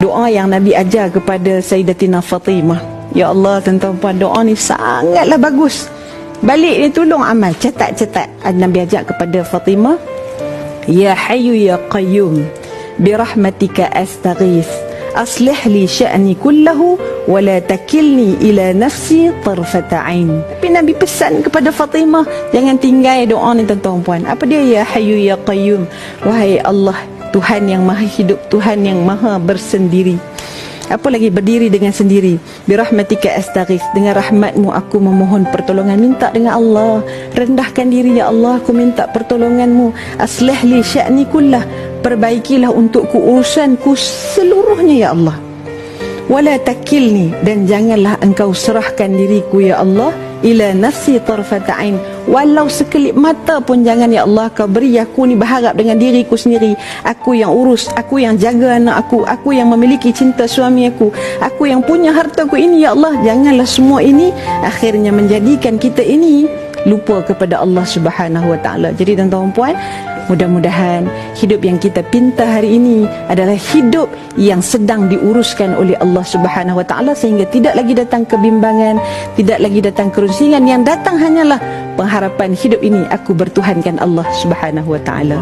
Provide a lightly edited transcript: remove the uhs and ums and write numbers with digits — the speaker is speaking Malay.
doa yang Nabi ajar kepada Sayyidatina Fatimah. Ya Allah, tuan-tuan puan, doa ni sangatlah bagus. Balik ni tolong amal, catat. Nabi ajak kepada Fatimah, Ya Hayyu Ya Qayyum birahmatika astaghith aslih li sya'ni kullahu wa la takilni ila nafsi tarfata ain. Tapi Nabi pesan kepada Fatimah, jangan tinggal doa ni tuan-tuan puan. Apa dia? Ya Hayyu Ya Qayyum, wahai Allah, Tuhan yang maha hidup, Tuhan yang maha bersendiri. Apa lagi? Berdiri dengan sendiri. Birahmatika astaghith, dengan rahmatmu aku memohon pertolongan. Minta dengan Allah, rendahkan diri, ya Allah, aku minta pertolonganmu. Aslih li sya'ni kullah, perbaikilah untukku urusanku seluruhnya, ya Allah. Wala takilni, dan janganlah engkau serahkan diriku, ya Allah, ila nafsi tarfata ain, walau sekelip mata pun jangan, ya Allah, kau beri aku ni berharap dengan diriku sendiri. Aku yang urus, aku yang jaga anak aku yang memiliki cinta suami aku yang punya hartaku ini, ya Allah. Janganlah semua ini akhirnya menjadikan kita ini lupa kepada Allah Subhanahu wa taala. Jadi tuan-tuan puan, mudah-mudahan hidup yang kita pinta hari ini adalah hidup yang sedang diuruskan oleh Allah Subhanahu wa taala, sehingga tidak lagi datang kebimbangan, tidak lagi datang kerusingan. Yang datang hanyalah pengharapan hidup ini aku bertuhankan Allah Subhanahu wa taala.